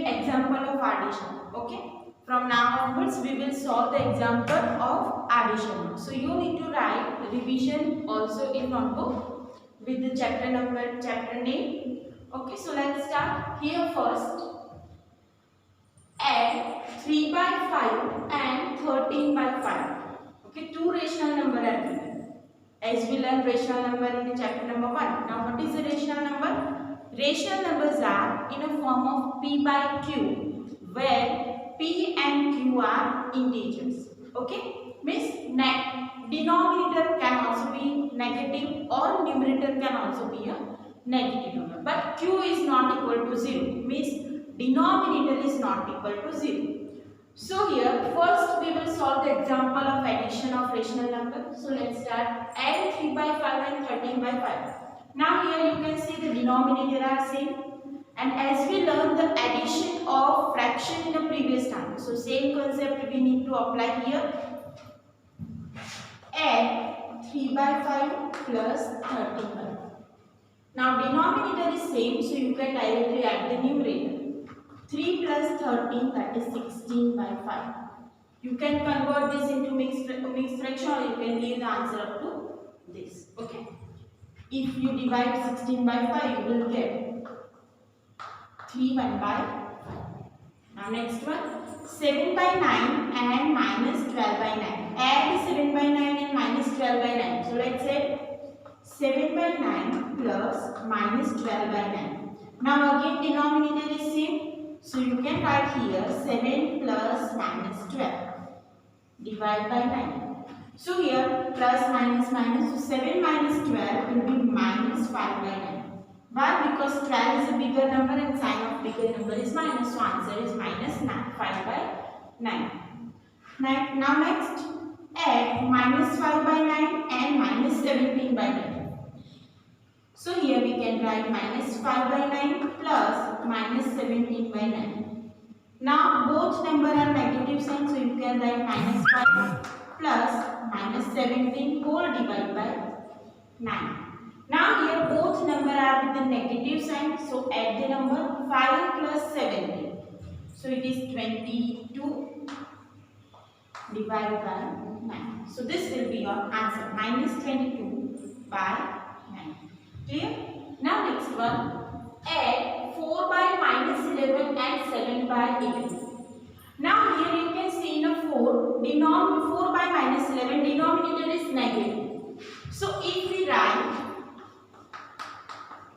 example of addition. Okay. From now onwards, we will solve the example of addition. So you need to write revision also in notebook with the chapter number, chapter name. Okay. So let's start here first. Add 3 by 5 and 13 by 5. Okay. Two rational number are given. As we learned rational number in the chapter number 1. Now what is the rational number? Rational numbers are in a form of P by Q, where P and Q are integers. Okay? Means denominator can also be negative or numerator can also be a negative number. But Q is not equal to 0. Means denominator is not equal to 0. So here first we will solve the example of addition of rational number. So let's start. Add 3 by 5 and 13 by 5. Now here you can see the denominator are same, and as we learned the addition of fraction in the previous time, so same concept we need to apply here. Add 3 by 5 plus 13 by 5. Now denominator is same, so you can directly add the numerator. 3 plus 13, that is 16 by 5. You can convert this into mixed fraction, or you can leave the answer up to this. Okay. If you divide 16 by 5, you will get 3 1 by 5. Now next one, 7 by 9 and minus 12 by 9. Add 7 by 9 and minus 12 by 9. So let's say 7 by 9 plus minus 12 by 9. Now again denominator is same. So you can write here 7 plus minus 12. Divide by 9. So here plus minus minus, so 7 minus 12 will be minus 5 by 9. Why? Because 12 is a bigger number and sign of bigger number is minus. So answer is minus 5 by 9. Now next, add minus 5 by 9 and minus 17 by 9. So here we can write minus 5 by 9 plus minus 17 by 9. Now both number are negative sign, so you can write minus 5 plus minus 17 whole divided by 9. Now here both number are with the negative sign, so add the number 5 plus 17. So it is 22 divided by 9. So this will be your answer, minus 22 by 9. Clear? Now next one, add 4 by minus 11 and 7 by 11. Now here you can see in a 4 by minus 11 denominator is negative. So if we write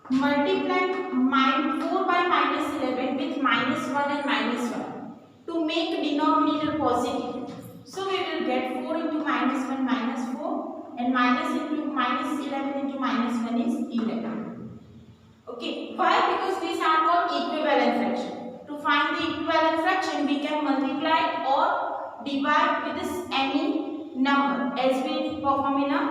multiply 4 by minus 11 with minus 1 and minus 1 to make denominator positive. So we will get 4 into minus 1 minus 4 and minus into minus 11 into minus 1 is 11. Okay, why? Because these are called equivalent fraction. To find the equivalent fraction, we can multiply or divide with this any number as we perform in a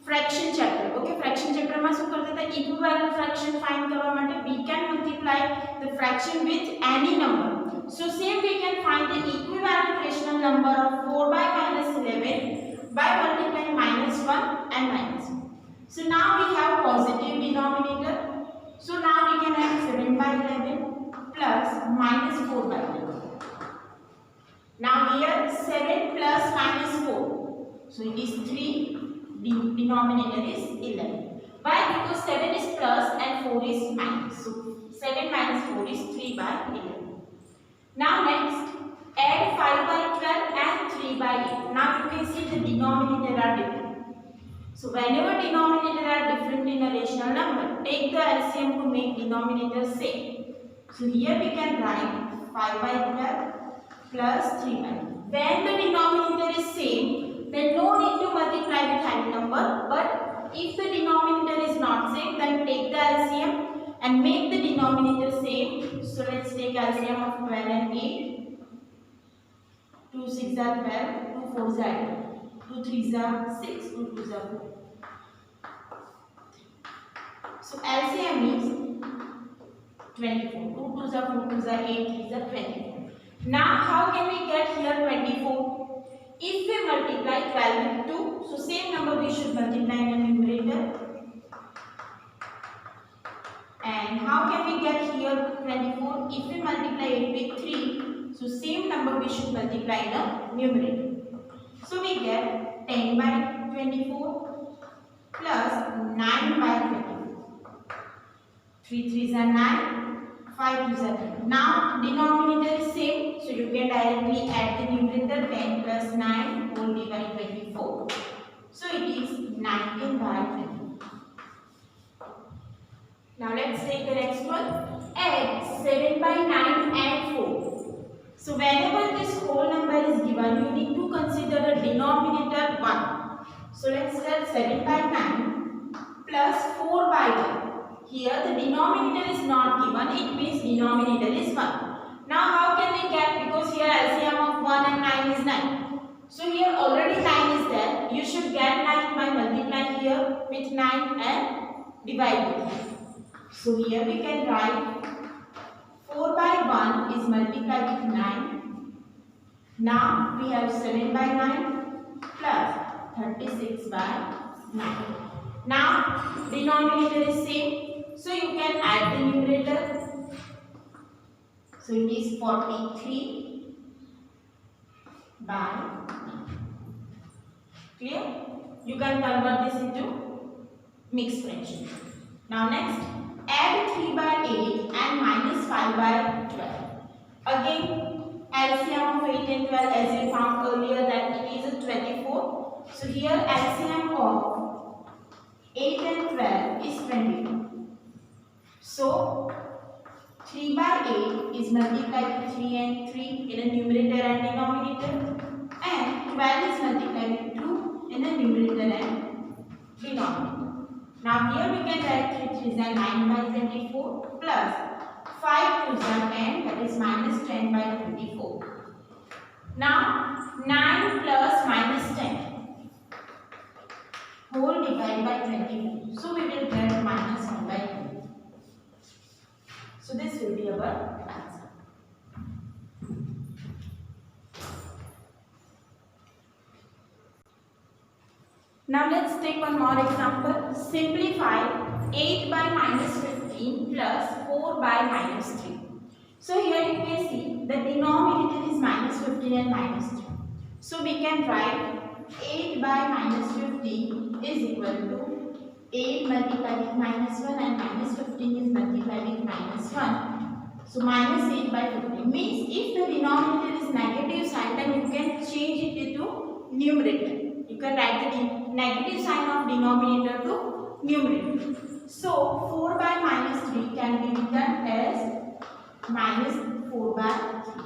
fraction chapter. Okay, fraction chapter માં શું કરતા હતા? Equivalent fraction find કરવા માટે we can multiply the fraction with any number. So same we can find the equivalent rational number of 4 by minus 11 by multiplying minus 1 and minus 1. So now we have positive denominator. So now we can add 7 by 11 plus minus 4 by 11. Now here 7 plus minus 4. So it is 3. The denominator is 11. Why? Because 7 is plus and 4 is minus. So 7 minus 4 is 3 by 11. Now next, add 5 by 12 and 3 by 8. Now you can see the denominator are different. So whenever denominator are different in a rational number, take the LCM to make denominator same. So here we can write 5 by 12 plus 3 by 8. When the denominator is same, then no need to multiply with any number. But if the denominator is not same, then take the LCM and make the denominator same. So let's take LCM of 12 and 8. 2 6 are 12, 2 4 are 8. 2 3 are 6, 2 2 are 4. So LCM is 24. 2 2 are 4, 2 are 8, 3 are 24. Now how can we get here 24? If we multiply 12 with 2, so same number we should multiply in the numerator. And how can we get here 24? If we multiply 8 with 3. So same number we should multiply in the numerator. So we get 10 by 24 plus 9 by 24. 3 3s are 9, 5 2s are 10. Now denominator is same, so you can directly add the numerator. 10 plus 9 whole divided by 24. So it is 19 by 24. Now let's take the next one. Add 7 by 9 and 4. So whenever this whole number is given, you need to consider the denominator 1. So let's start 7 by 9 plus 4 by 1. Here the denominator is not given, it means denominator is 1. Now how can we get, because here LCM of 1 and 9 is 9. So here already 9 is there. You should get 9 by multiplying here with 9 and divide with 9. So here we can write 4 by 1 is multiplied with 9. Now we have 7 by 9 plus 36 by 9. Now denominator is same, so you can add the numerator. So it is 43 by 9. Clear? You can convert this into mixed fraction. Now next, add 3 by 8 and minus 5 by 12. Again, LCM of 8 and 12, as we found earlier that it is a 24. So here LCM of 8 and 12 is 24. So 3 by 8 is multiplied with 3 and 3 in a numerator and denominator, and 12 is multiplied with 2 in the numerator and denominator. Now here we can write 3 3s are 9 by 24 plus 5 2s are 10, that is minus 10 by 24. Now 9 plus minus 10 whole divided by 24. So we will get minus 1 by 2. So this will be our answer. Now let's take one more example. Simplify 8 by minus 15 plus 4 by minus 3. So here you can see the denominator is minus 15 and minus 3. So we can write 8 by minus 15 is equal to 8 multiplied with minus 1 and minus 15 is multiplied with minus 1. So minus 8 by 15 means if the denominator is negative sign, then you can change it into numerator. You can write the negative sign of denominator to numerator. So 4 by minus 3 can be written as minus 4 by 3.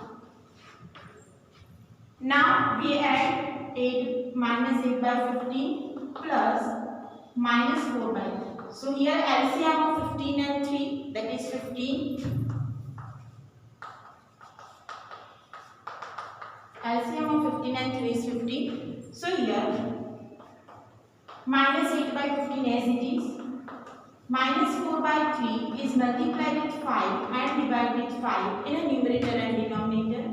Now we add 8 minus 8 by 15 plus minus 4 by 3. So here LCM of 15 and 3, that is 15. LCM of 15 and 3 is 15. So here minus 8 by 15 as it is. Minus 4 by 3 is multiplied with 5 and divided with 5 in a numerator and denominator.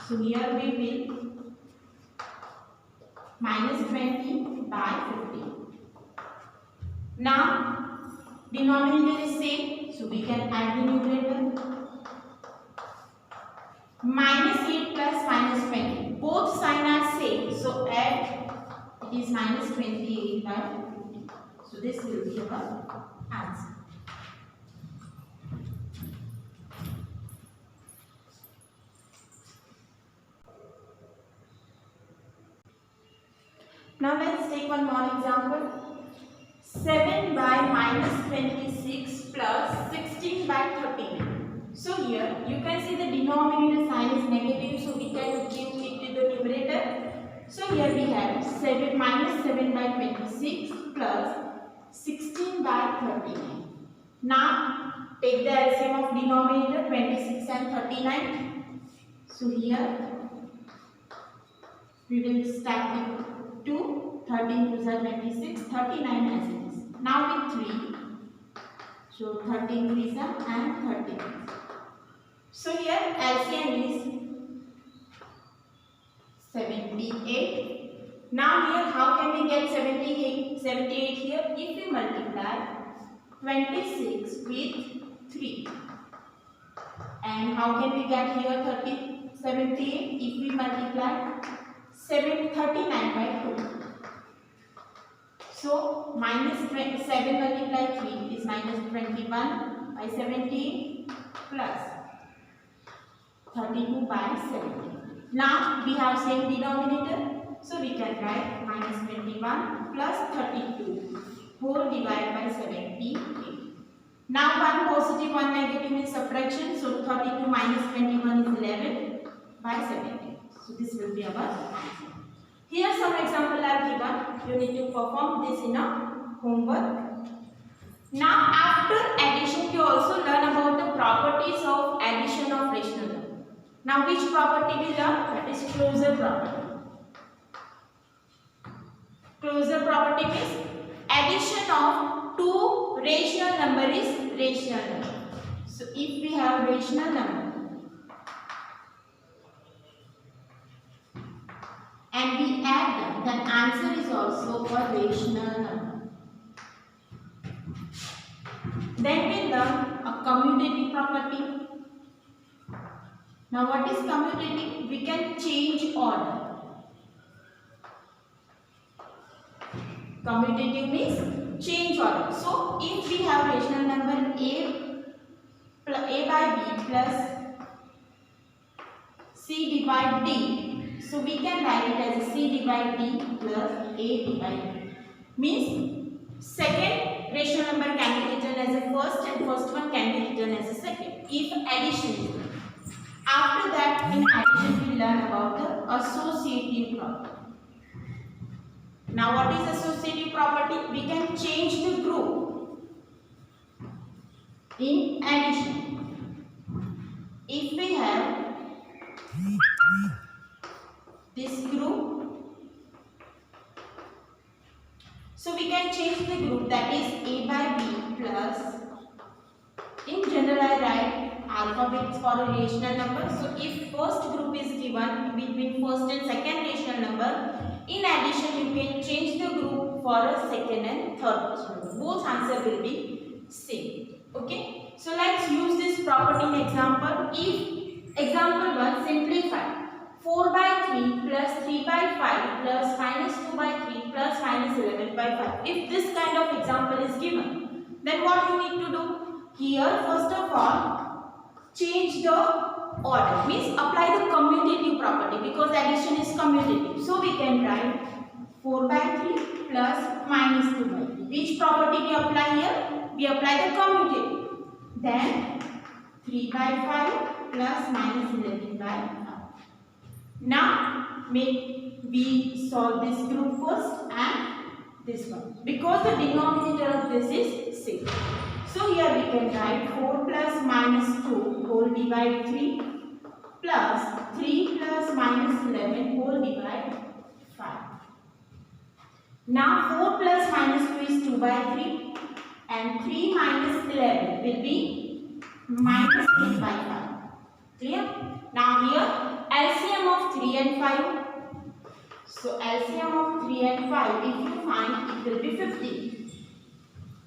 So here we will minus 20 by 15. Now denominator is same, so we can add the numerator. Minus 8 plus minus 20. Both signs are same, so add. It is minus 28 by 50. So this will be our answer. Now let's take one more example. 7 by minus 26 plus 16 by 39. So here you can see the denominator sign is negative, so we can give it to the numerator. So here we have 7 minus 7 by 26 plus 16 by 39. Now take the LCM of denominator 26 and 39. So here we will start with 2, 13 2s are 26, 39 as it is. Now with 3, so 13 3s are and 39. So here LCM is 78. Now here how can we get 78 here? If we multiply 26 with 3. And how can we get here 78? If we multiply 39 by 2. So minus 7 multiplied 3 is minus 21 by 17 plus 32 by 17. Now we have same denominator. So we can write minus 21 plus 32 whole divided by 78. Now one positive, one negative means subtraction. So 32 minus 21 is 11 by 17. So this will be our answer. Here some example are given. You need to perform this in a homework. Now after addition you also learn about the properties of addition of rational number. Now which property we learn? That is closure property. Closure property means addition of two rational number is rational number. So if we have rational number and we add them, then answer is also a rational number. Then we learn a commutative property. Now what is commutative? We can change order. Commutative means change order. So if we have rational number a by b plus c divide d, so we can write it as c divide d plus a divide b. Means second rational number can be written as a first and first one can be written as a second if addition is done. After that, in addition we learn about the associative property. Now what is associative property? We can change the group in addition. If we have this group, so we can change the group, that is a by b plus, in general I write alphabets for a rational number. So if first group is given between first and second rational number, in addition you can change the group for a second and third rational number. Both answer will be same. Okay. So let's use this property in example. If example 1, simplify 4 by 3 plus 3 by 5 plus minus 2 by 3 plus minus 11 by 5. If this kind of example is given, then what you need to do? Here first of all change the order, means apply the commutative property because addition is commutative. So we can write 4 by 3 plus minus 2 by 3. Which property we apply here? We apply the commutative. Then 3 by 5 plus minus 11 by 5. Now we solve this group first and this one because the denominator of this is 6. So here we can write 4 plus minus 2 whole divide 3 plus 3 plus minus 11 whole divide 5. Now 4 plus minus 2 is 2 by 3 and 3 minus 11 will be minus 8 by 5. Clear? Now here LCM of 3 and 5. So LCM of 3 and 5 if you find it will be 50.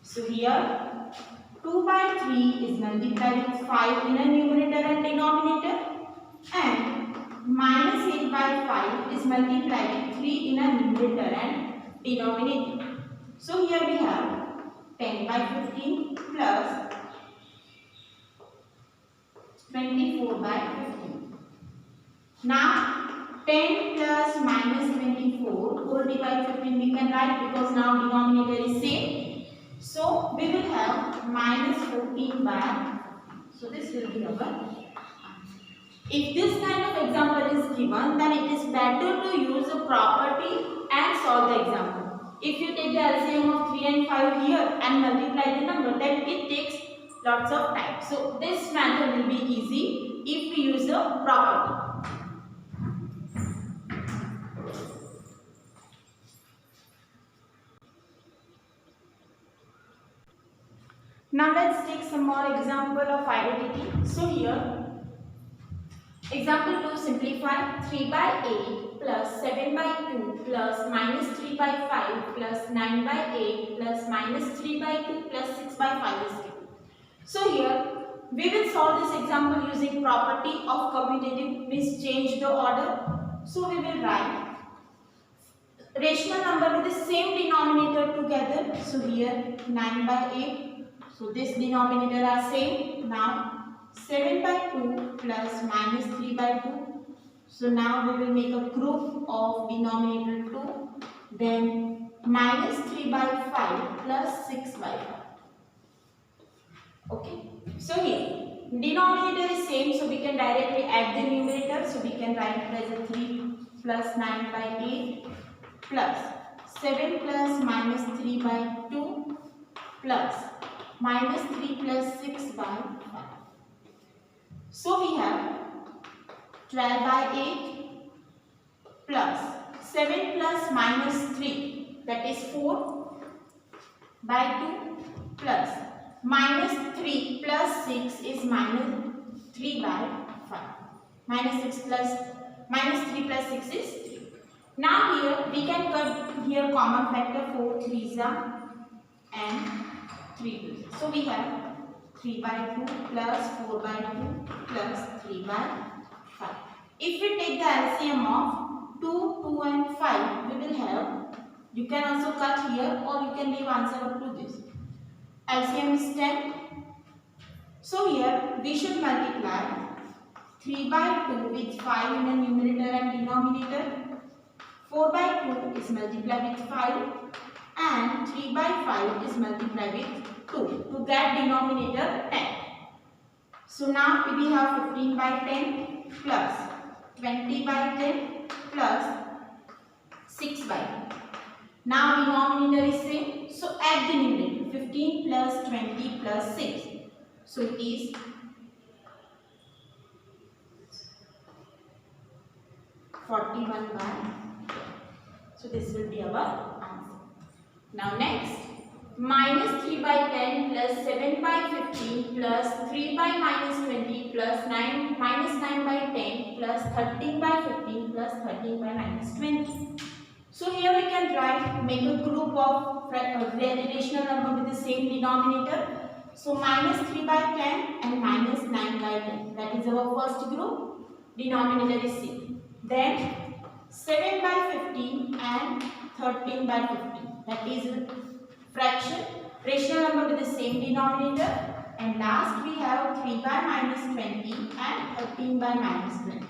So here 2 by 3 is multiplied with 5 in a numerator and denominator, and minus 8 by 5 is multiplied with 3 in a numerator and denominator. So here we have 10 by 15 plus 24 by 15. Now 10 plus minus 24 whole divided 15 we can write because now denominator is same. So we will have minus 14 by 15. So this will be our answer. If this kind of example is given, then it is better to use a property and solve the example. If you take the LCM of 3 and 5 here and multiply the number, then it takes lots of time. So this method will be easy if we use a property. Now let's take some more example of identity. So here, example 2, simplify 3 by 8 plus 7 by 2 plus minus 3 by 5 plus 9 by 8 plus minus 3 by 2 plus 6 by 5 is given. So here we will solve this example using property of commutative, means change the order. So we will write rational number with the same denominator together. So here 9 by 8. So this denominator are same. Now 7 by 2 plus minus 3 by 2. So now we will make a group of denominator 2. Then minus 3 by 5 plus 6 by 5. Okay. So here denominator is same. So we can directly add the numerator. So we can write it as a 3 plus 9 by 8 plus 7 plus minus 3 by 2 plus minus 3 plus 6 by 5. So we have 12 by 8 plus 7 plus minus 3, that is 4 by 2 plus minus 3 plus 6 is minus 3 by 5. Minus 3 plus 6 is 3. Now here we can cut here common factor 4 3s and 3 2s. So we have 3 by 2 plus 4 by 2 plus 3 by 5. If we take the LCM of 2, 2 and 5, we will have, you can also cut here or you can leave answer up to this. LCM is 10. So here we should multiply 3 by 2 with 5 in the numerator and denominator. 4 by 2 is multiplied with 5 and 3 by 5 is multiplied with 2 to get denominator 10. So now we have 15 by 10 plus 20 by 10 plus 6 by 10. Now denominator is same. So add the numerator 15 plus 20 plus 6. So it is 41 by 10. So this will be our answer. Now next, minus 3 by 10 plus 7 by 15 plus 3 by minus 20 plus 9 minus 9 by 10 plus 13 by 15 plus 13 by minus 20. So here we can write, make a group of rational number with the same denominator. So minus 3 by 10 and minus 9 by 10. That is our first group. Denominator is same. Then 7 by 15 and 13 by 15. That is fraction. Rational number with the same denominator. And last we have 3 by minus 20 and 13 by minus 20.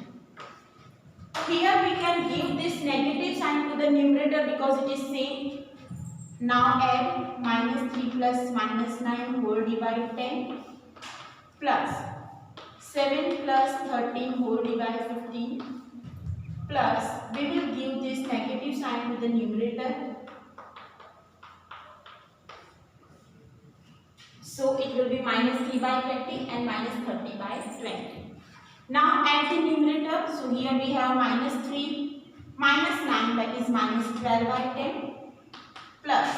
Here we can give this negative sign to the numerator because it is same. Now add minus 3 plus minus 9 whole divided 10 plus 7 plus 13 whole divided 15 plus we will give this negative sign to the numerator. So it will be minus 3 by 20 and minus 30 by 20. Now add the numerator. So here we have minus 3 minus 9, that is minus 12 by 10 plus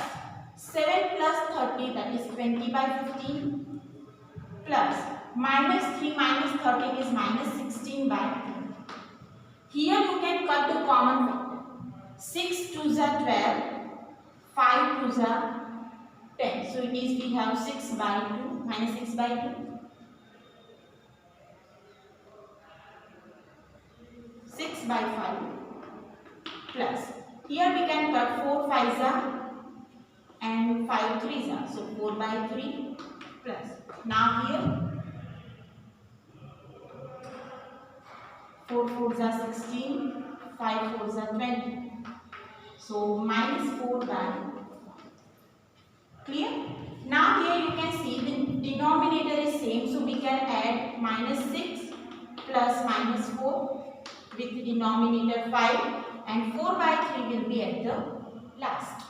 7 plus 30, that is 20 by 15 plus minus 3 minus 13 is minus 16 by 10. Here you can cut the common factor. 6 2s are 12, 5 2s are 10. So it is we have 6 by 2 minus 6 by 2. 6 by 5 plus here we can cut 4 5s are and 5 3s are, so 4 by 3 plus now here 4 4s are 16, 5 4s are 20, so minus 4 by 5. Clear? Now here you can see the denominator is same, so we can add minus 6 plus minus 4 with the denominator 5 and 4 by 3 will be at the last.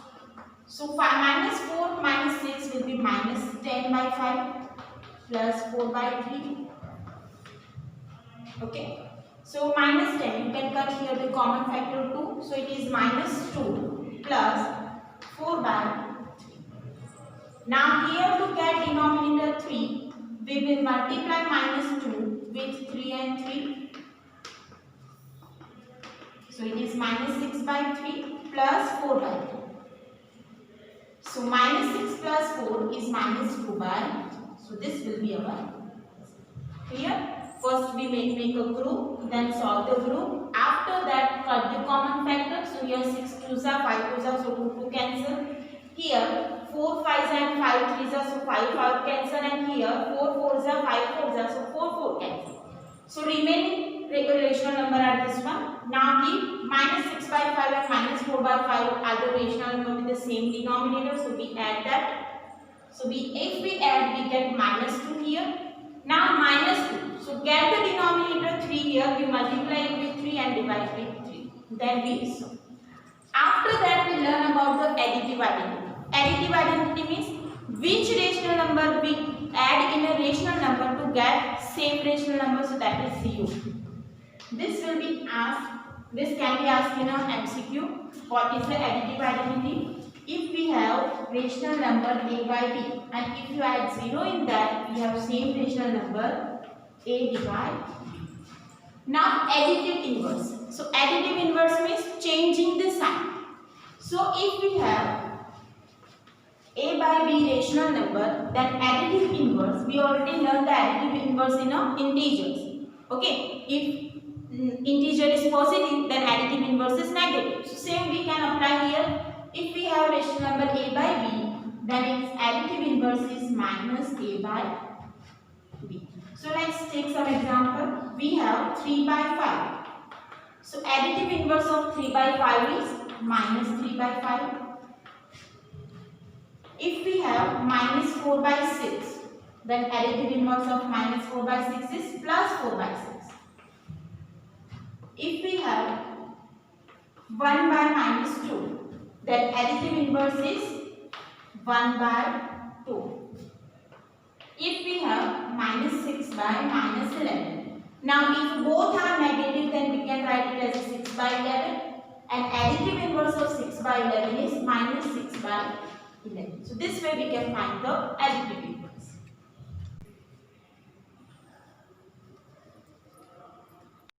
So minus 4 minus 6 will be minus 10 by 5 plus 4 by 3. Okay. So minus 10, you can cut here the common factor 2. So it is minus 2 plus 4 by 3. Now here to get denominator 3, we will multiply minus 2 with 3 and 3. So it is minus 6 by 3 plus 4 by 3. So minus 6 plus 4 is minus 2 by 3. So this will be our Clear? First we make a group, then solve the group. After that, cut the common factor. So here 6 2s are 5 2s are, so 2 cancel. Here 4 5s and 5 3s are, so 5 5 cancel, and here 4 4s are 5 4s are, so 4 4 cancel. So remaining rational number are this one. Now the minus 6 by 5 and minus 4 by 5 are the rational number with the same denominator. So we add that. So if we add, we get minus 2 here. Now minus 2. So get the denominator 3 here. We multiply it with 3 and divide with 3. Then we solve. After that, we learn about the additive identity. Additive identity means which rational number we add in a rational number to get same rational number. So that is 0. This will be asked. This can be asked in a MCQ. What is the additive identity? If we have rational number a by b, and if you add 0 in that, we have same rational number a divided b. Now additive inverse. So additive inverse means changing the sign. So if we have a by b rational number, then additive inverse, we already learned the additive inverse in integers. Okay, if integer is positive, then additive inverse is negative. So same we can apply here. If we have rational number a by b, then its additive inverse is minus a by b. So let's take some example. We have 3 by 5. So additive inverse of 3 by 5 is minus 3 by 5. If we have minus 4 by 6, then additive inverse of minus 4 by 6 is plus 4 by 6. If we have 1 by minus 2, then additive inverse is 1 by 2. If we have minus 6 by minus 11. Now if both are negative, then we can write it as 6 by 11. And additive inverse of 6 by 11 is minus 6 by 11. So this way we can find the additive inverse.